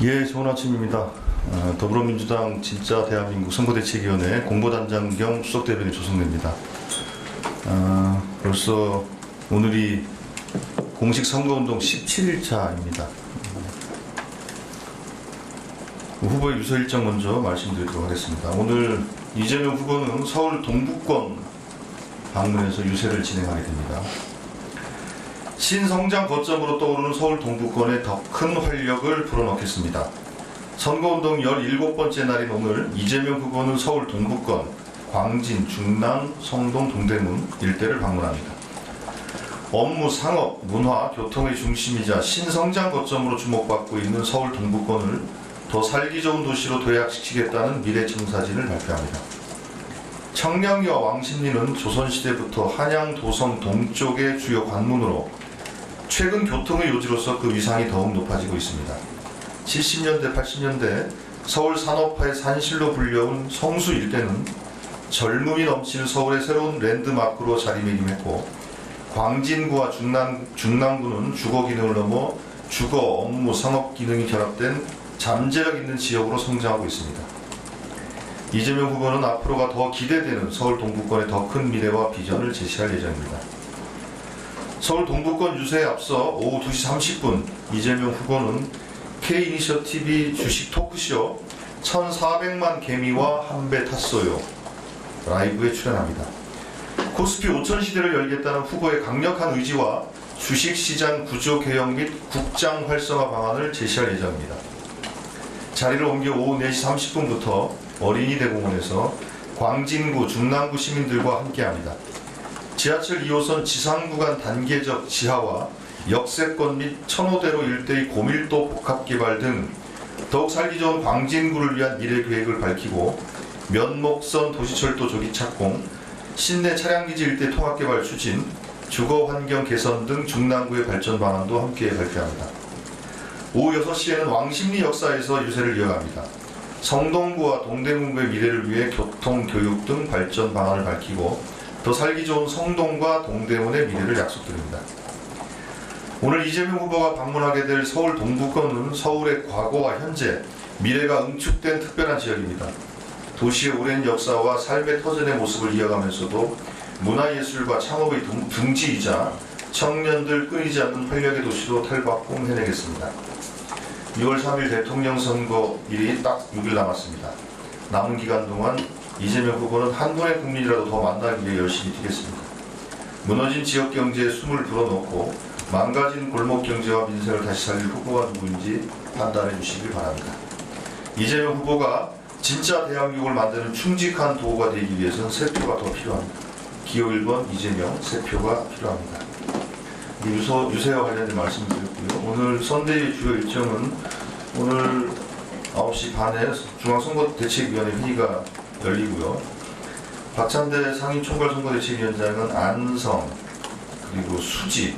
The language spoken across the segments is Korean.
예, 좋은 아침입니다. 더불어민주당 진짜 대한민국 선거대책위원회 공보단장 겸 수석대변인 조성래입니다. 벌써 오늘이 공식 선거운동 17일차입니다. 후보의 유서 일정 먼저 말씀드리도록 하겠습니다. 오늘 이재명 후보는 서울 동북권 방문해서 유세를 진행하게 됩니다. 신성장 거점으로 떠오르는 서울 동북권에 더 큰 활력을 불어넣겠습니다. 선거운동 17번째 날인 오늘 이재명 후보는 서울 동북권, 광진, 중랑, 성동, 동대문 일대를 방문합니다. 업무, 상업, 문화, 교통의 중심이자 신성장 거점으로 주목받고 있는 서울 동북권을 더 살기 좋은 도시로 도약시키겠다는 미래청사진을 발표합니다. 청량리와 왕십리는 조선시대부터 한양, 도성 동쪽의 주요 관문으로 최근 교통의 요지로서 그 위상이 더욱 높아지고 있습니다. 70년대, 80년대 서울 산업화의 산실로 불려온 성수 일대는 젊음이 넘치는 서울의 새로운 랜드마크로 자리매김했고, 광진구와 중랑구는 주거 기능을 넘어 주거, 업무, 상업 기능이 결합된 잠재력 있는 지역으로 성장하고 있습니다. 이재명 후보는 앞으로가 더 기대되는 서울 동북권의 더 큰 미래와 비전을 제시할 예정입니다. 서울 동북권 유세에 앞서 오후 2시 30분 이재명 후보는 K이니셔티브 주식 토크쇼 1,400만 개미와 한 배 탔어요 라이브에 출연합니다. 코스피 5천 시대를 열겠다는 후보의 강력한 의지와 주식시장 구조 개혁 및 국장 활성화 방안을 제시할 예정입니다. 자리를 옮겨 오후 4시 30분부터 어린이대공원에서 광진구, 중랑구 시민들과 함께합니다. 지하철 2호선 지상구간 단계적 지하와 역세권 및 천호대로 일대의 고밀도 복합개발 등 더욱 살기 좋은 광진구를 위한 미래계획을 밝히고, 면목선 도시철도 조기 착공, 신내 차량기지 일대 통합개발 추진, 주거환경 개선 등 중랑구의 발전 방안도 함께 발표합니다. 오후 6시에는 왕십리 역사에서 유세를 이어갑니다. 성동구와 동대문구의 미래를 위해 교통, 교육 등 발전 방안을 밝히고 더 살기 좋은 성동과 동대문의 미래를 약속드립니다. 오늘 이재명 후보가 방문하게 될 서울 동북권은 서울의 과거와 현재, 미래가 응축된 특별한 지역입니다. 도시의 오랜 역사와 삶의 터전의 모습을 이어가면서도 문화예술과 창업의 둥지이자 청년들 끊이지 않는 활력의 도시로 탈바꿈 해내겠습니다. 6월 3일 대통령 선거일이 딱 6일 남았습니다. 남은 기간 동안 이재명 후보는 한 분의 국민이라도 더 만나기 위해 열심히 뛰겠습니다. 무너진 지역 경제에 숨을 불어넣고 망가진 골목 경제와 민생을 다시 살릴 후보가 누구인지 판단해 주시길 바랍니다. 이재명 후보가 진짜 대한민국을 만드는 충직한 도구가 되기 위해서는 세 표가 더 필요합니다. 기호 1번 이재명 세 표가 필요합니다. 유세와 관련된 말씀드렸고요. 오늘 선대위 주요 일정은 오늘 9시 반에 중앙선거대책위원회 회의가 열리고요. 박찬대 상임총괄선거대책위원장은 안성, 그리고 수지,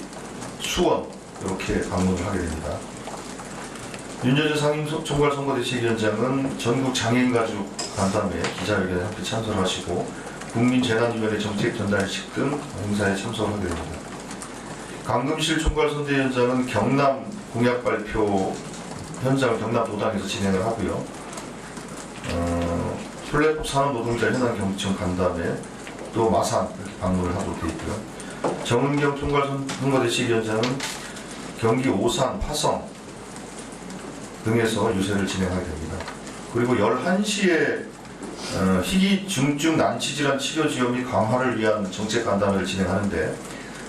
수원 이렇게 방문을 하게 됩니다. 윤여준 상임총괄선거대책위원장은 전국 장애인가족 간담회 기자회견에 함께 참석하시고 국민재난위원회 정책전달식 등 행사에 참석하게 됩니다. 강금실 총괄선대위원장은 경남 공약 발표 현장을 경남 도당에서 진행을 하고요. 플랫폼 산업노동자 현안 경청 간담회, 또 마산 이렇게 방문을 하고 되어 있고요. 정은경 총괄선거대책위원장은 경기 오산, 화성 등에서 유세를 진행하게 됩니다. 그리고 11시에 희귀 중증 난치질환 치료 지원 및 강화를 위한 정책 간담회를 진행하는데,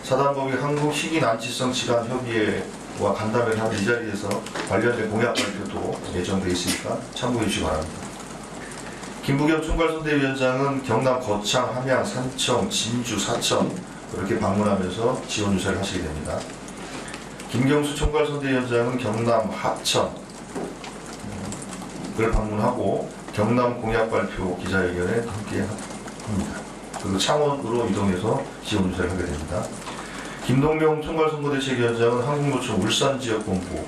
사단법인 한국희귀난치성 질환협의회와 간담회를 하는 이 자리에서 관련된 공약 발표도 예정되어 있으니까 참고해 주시기 바랍니다. 김부겸 총괄선대위원장은 경남 거창, 함양, 산청, 진주, 사천 이렇게 방문하면서 지원 유세를 하시게 됩니다. 김경수 총괄선대위원장은 경남 합천을 방문하고 경남 공약 발표 기자회견에 함께 합니다. 그리고 창원으로 이동해서 지원 유세를 하게 됩니다. 김동명 총괄선거대책위원장은 한국노총 울산 지역본부,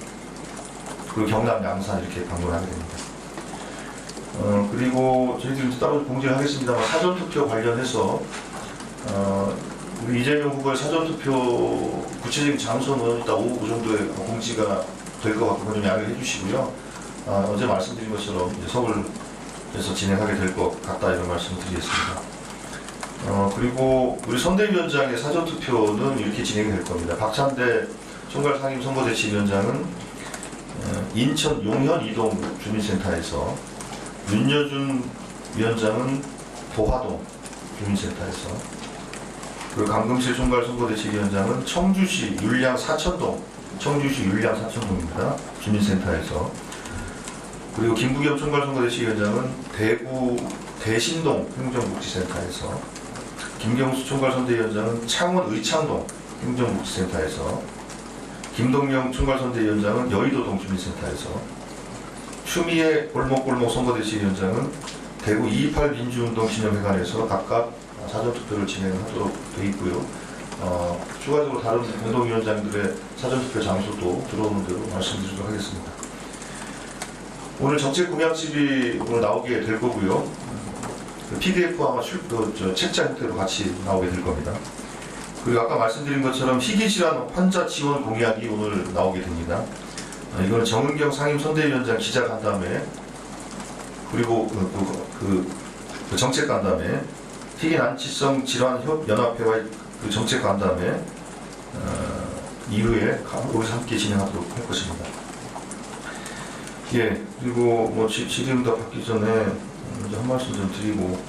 그리고 경남 양산 이렇게 방문하게 됩니다. 그리고 저희들이 따로 공지를 하겠습니다만, 사전투표 관련해서 우리 이재명 후보의 사전투표 구체적인 장소는 이따 오후 그 정도에 공지가 될 것 같고 좀 양해해 주시고요. 어제 말씀드린 것처럼 이제 서울에서 진행하게 될 것 같다 이런 말씀을 드리겠습니다. 그리고 우리 선대위원장의 사전투표는 이렇게 진행될 겁니다. 박찬대 총괄상임선거대책위원장은 인천 용현 이동 주민센터에서, 윤여준 위원장은 보화동 주민센터에서, 그리고 강금실 총괄선거대책위원장은 청주시 율량 사천동입니다. 주민센터에서, 그리고 김부겸 총괄선거대책위원장은 대구 대신동 행정복지센터에서, 김경수 총괄선대위원장은 창원 의창동 행정복지센터에서, 김동영 총괄선대위원장은 여의도동 주민센터에서, 추미애 골목골목 선거대책위원장은 대구 228 민주운동 기념회관에서 각각 사전투표를 진행하도록 되어 있고요. 추가적으로 다른 공동위원장들의 사전투표 장소도 들어오는 대로 말씀드리도록 하겠습니다. 오늘 정책 공약집이 오늘 나오게 될 거고요. PDF 아마 책자 형태로 같이 나오게 될 겁니다. 그리고 아까 말씀드린 것처럼 희귀질환 환자 지원 공약이 오늘 나오게 됩니다. 이거는 정은경 상임선대위원장 기자간담회, 그리고 그 정책간담회, 희귀난치성 질환협연합회와의 그 정책간담회 이후에 우리 함께 진행하도록 할 것입니다. 예, 그리고 뭐 질의응답 받기 전에 먼저 한 말씀 좀 드리고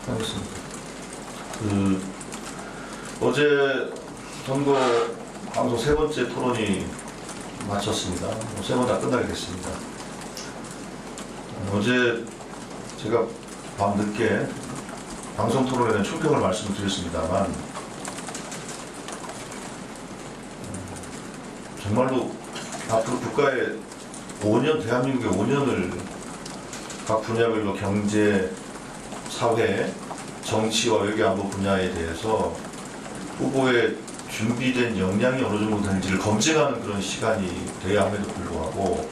하겠습니다. 어제 선거 방송 세 번째 토론이 마쳤습니다. 세 번 다 끝나게 됐습니다. 어제 제가 밤늦게 방송 토론에 대한 총평을 말씀을 드렸습니다만, 정말로 앞으로 국가의 5년, 대한민국의 5년을 각 분야별로 경제, 사회, 정치와 외교안보 분야에 대해서 후보의 준비된 역량이 어느 정도 되는지를 검증하는 그런 시간이 돼야 함에도 불구하고,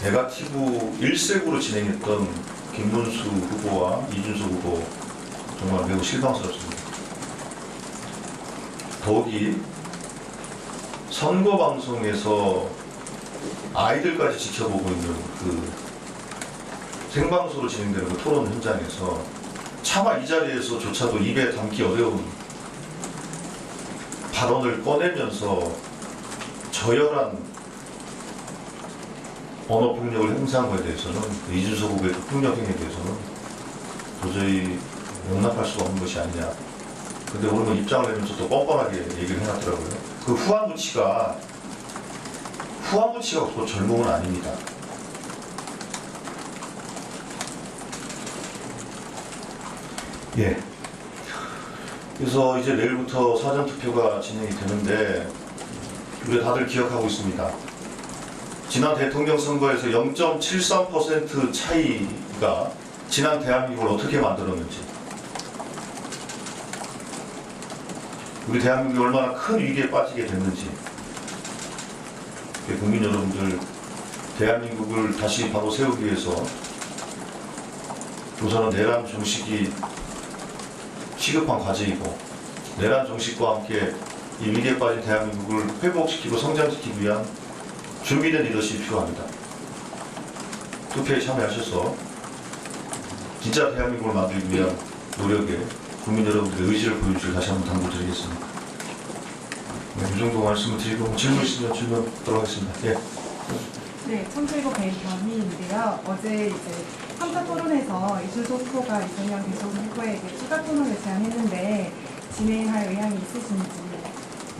네거티브 일색으로 진행했던 김문수 후보와 이준석 후보 정말 매우 실망스럽습니다. 더욱이 선거 방송에서 아이들까지 지켜보고 있는 그 생방송으로 진행되는 그 토론 현장에서 차마 이 자리에서조차도 입에 담기 어려운 발언을 꺼내면서 저열한 언어 폭력을 행사한 것에 대해서는, 이준석 후보의 그 폭력 행위에 대해서는 도저히 용납할 수가 없는 것이 아니냐. 근데 오늘 입장을 내면서 또 뻔뻔하게 얘기를 해놨더라고요. 그 후한무치가 그 젊음은 아닙니다. 예. 그래서 이제 내일부터 사전투표가 진행이 되는데, 우리 다들 기억하고 있습니다. 지난 대통령 선거에서 0.73% 차이가 지난 대한민국을 어떻게 만들었는지, 우리 대한민국이 얼마나 큰 위기에 빠지게 됐는지, 국민 여러분들, 대한민국을 다시 바로 세우기 위해서 우선은 내란 종식이 시급한 과제이고, 내란 종식과 함께 이 위기에 빠진 대한민국을 회복시키고 성장시키기 위한 준비된 리더십이 필요합니다. 투표에 참여하셔서 진짜 대한민국을 만들기 위한 노력에 국민 여러분들의 의지를 보여주시길 다시 한번 당부드리겠습니다. 네, 이 정도 말씀을 드리고 질문 있으면 질문 하도록 하겠습니다. 예. 네, 청주일보 배현희인데요. 어제 이제 3차 토론에서 이준석 후보가 이재명 대선 후보에게 추가 토론을 제안했는데 진행할 의향이 있으신지.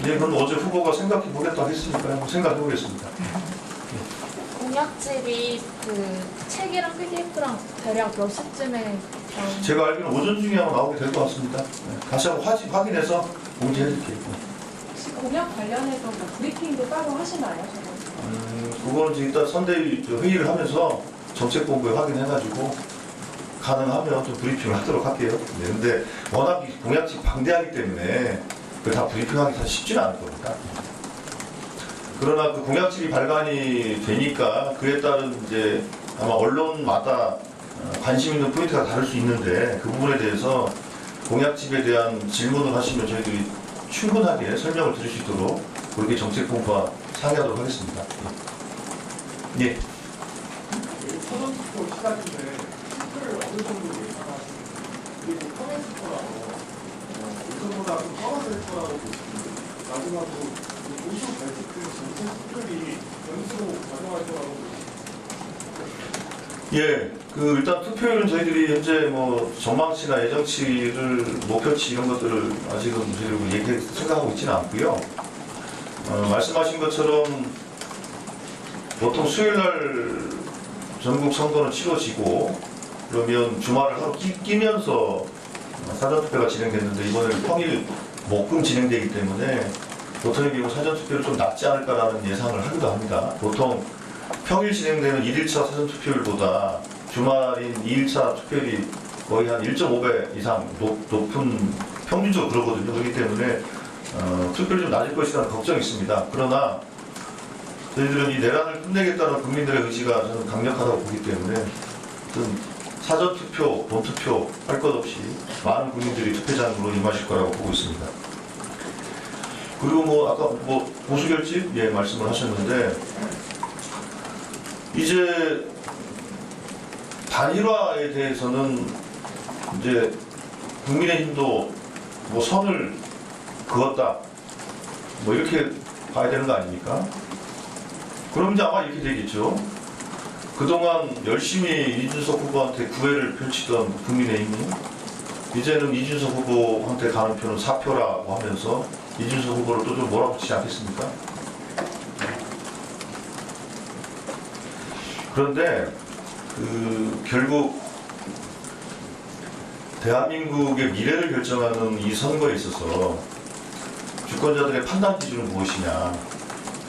네, 그럼 어제 후보가 생각해 보겠다고 했으니까요. 한번 생각해 보겠습니다. 공약집이 그 책이랑 PDF랑 대략 몇 시쯤에 제가 알기로는 오전 중에 아마 나오게 될 것 같습니다. 네, 다시 한번 확인해서 공지해 드릴게요. 혹시 공약 관련해서 뭐 브리핑도 따로 하시나요? 그거는 지금 일단 선대위 회의를 하면서 정책본부에 확인해가지고 가능하면 좀 브리핑을 하도록 할게요. 네, 근데 워낙 공약집 방대하기 때문에 그걸 다 브리핑하기 사실 쉽지는 않을 겁니다. 그러나 그 공약집이 발간이 되니까 그에 따른 이제 아마 언론마다 관심 있는 포인트가 다를 수 있는데, 그 부분에 대해서 공약집에 대한 질문을 하시면 저희들이 충분하게 설명을 드릴 수 있도록 그렇게 정책본부와 상의하도록 하겠습니다. 예. 사전투표 시작인데 투표를 어느 정도 예상하시는지 그리고 평행 투표라고 예전보다 좀 떨어질 거라고 보시는지 마지막으로 보수 발표된 전체 투표율이 연수로 반영할 거라고 보시는지. 예, 일단 투표율은 저희들이 현재 뭐 전망치나 예정치를 목표치 이런 것들을 아직은 저희들 생각하고 있지는 않고요. 말씀하신 것처럼 보통 수요일날 전국 선거는 치러지고 그러면 주말을 하루 끼면서 사전투표가 진행됐는데 이번에는 평일 목금 진행되기 때문에 보통의 경우 사전투표를 좀 낮지 않을까라는 예상을 하기도 합니다. 보통 평일 진행되는 1일차 사전투표율보다 주말인 2일차 투표율이 거의 한 1.5배 이상 높은 평균적으로 그러거든요. 그렇기 때문에 투표율이 좀 낮을 것이라는 걱정이 있습니다. 그러나 저희들은 이 내란을 끝내겠다는 국민들의 의지가 저는 강력하다고 보기 때문에 사전투표, 본투표 할 것 없이 많은 국민들이 투표장으로 임하실 거라고 보고 있습니다. 그리고 뭐 아까 뭐 보수결집 말씀을 하셨는데 이제 단일화에 대해서는 이제 국민의힘도 뭐 선을 그었다 뭐 이렇게 봐야 되는 거 아닙니까? 그럼 이제 아마 이렇게 되겠죠. 그동안 열심히 이준석 후보한테 구애를 펼치던 국민의힘이 이제는 이준석 후보한테 가는 표는 4표라고 하면서 이준석 후보를 또 좀 몰아붙이지 않겠습니까? 그런데 결국 대한민국의 미래를 결정하는 이 선거에 있어서 주권자들의 판단 기준은 무엇이냐?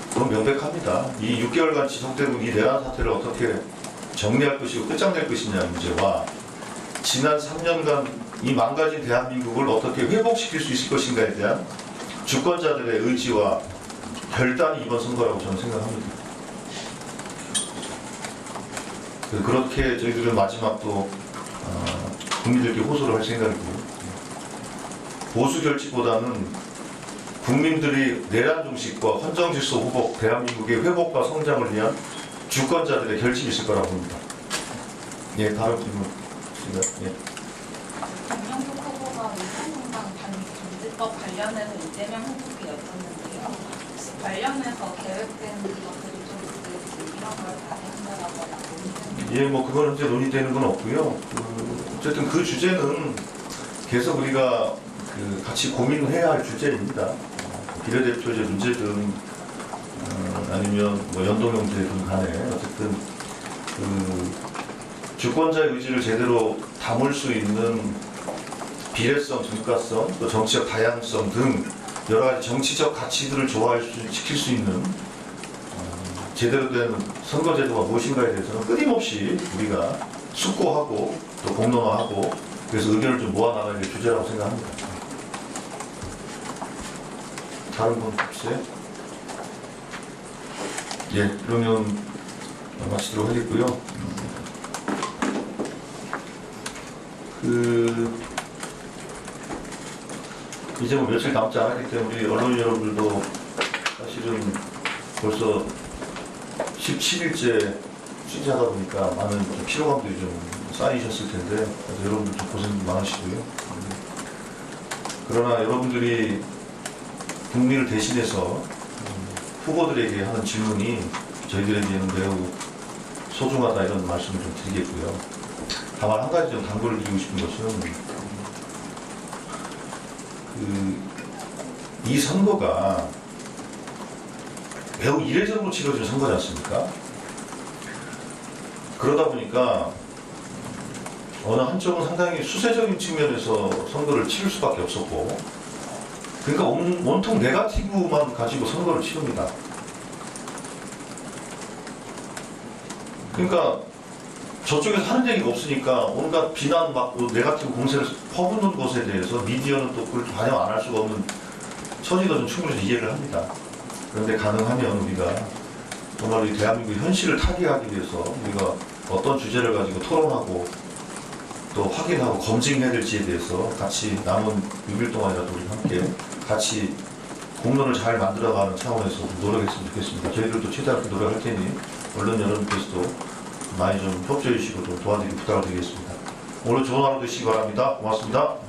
그건 명백합니다. 이 6개월간 지속되고 이 내란 사태를 어떻게 정리할 것이고 끝장낼 것이냐는 문제와 지난 3년간 이 망가진 대한민국을 어떻게 회복시킬 수 있을 것인가에 대한 주권자들의 의지와 결단이 이번 선거라고 저는 생각합니다. 그렇게 저희들은 마지막 또 국민들께 호소를 할 생각이고요. 보수 결집보다는 국민들이 내란 종식과 헌정질서 회복, 대한민국의 회복과 성장을 위한 주권자들의 결집이 있을 거라고 봅니다. 예, 다음 질문. 예. 김영국 후보가 위성공단 단지법 관련해서 이재명 후보께 여쭙는데요. 혹시 관련해서 계획된 것들이 좀 있을지 이런 걸 다한다라고 예, 뭐 그건 현재 논의되는 건 없고요. 어쨌든 그 주제는 계속 우리가 같이 고민해야 할 주제입니다. 비례대표제 문제든 아니면 뭐 연동형제든 간에 어쨌든 주권자의 의지를 제대로 담을 수 있는 비례성, 정가성, 또 정치적 다양성 등 여러 가지 정치적 가치들을 지킬 수 있는 제대로 된 선거제도가 무엇인가에 대해서는 끊임없이 우리가 숙고하고 또 공론화하고 그래서 의견을 좀 모아나가야 될 주제라고 생각합니다. 다른 분 없으세요? 예, 그러면 마치도록 하겠고요. 이제 뭐 며칠 남지 않았기 때문에 우리 언론 여러분들도 사실은 벌써 17일째 취재하다 보니까 많은 좀 피로감들이 좀 쌓이셨을 텐데 여러분들 좀 고생 많으시고요. 그러나 여러분들이 국민을 대신해서 후보들에게 하는 질문이 저희들에게는 매우 소중하다 이런 말씀을 좀 드리겠고요. 다만 한 가지 좀 당부를 드리고 싶은 것은 이 선거가 매우 이례적으로 치러진 선거지 않습니까? 그러다 보니까 어느 한쪽은 상당히 수세적인 측면에서 선거를 치를 수밖에 없었고 그러니까 온통 네거티브만 가지고 선거를 치릅니다. 그러니까 저쪽에서 하는 얘기가 없으니까 온갖 비난받고 네거티브 공세를 퍼붓는 것에 대해서 미디어는 또 그걸 반영 안 할 수가 없는 처지도 좀 충분히 이해를 합니다. 그런데 가능하면 우리가 정말 우리 대한민국의 현실을 타개하기 위해서 우리가 어떤 주제를 가지고 토론하고 또 확인하고 검증해야 될지에 대해서 같이 남은 6일 동안이라도 우리 함께 같이 공론을 잘 만들어가는 차원에서 노력했으면 좋겠습니다. 저희들도 최대한 노력할 테니 언론 여러분께서도 많이 좀 협조해 주시고 좀 도와드리기 부탁을 드리겠습니다. 오늘 좋은 하루 되시기 바랍니다. 고맙습니다.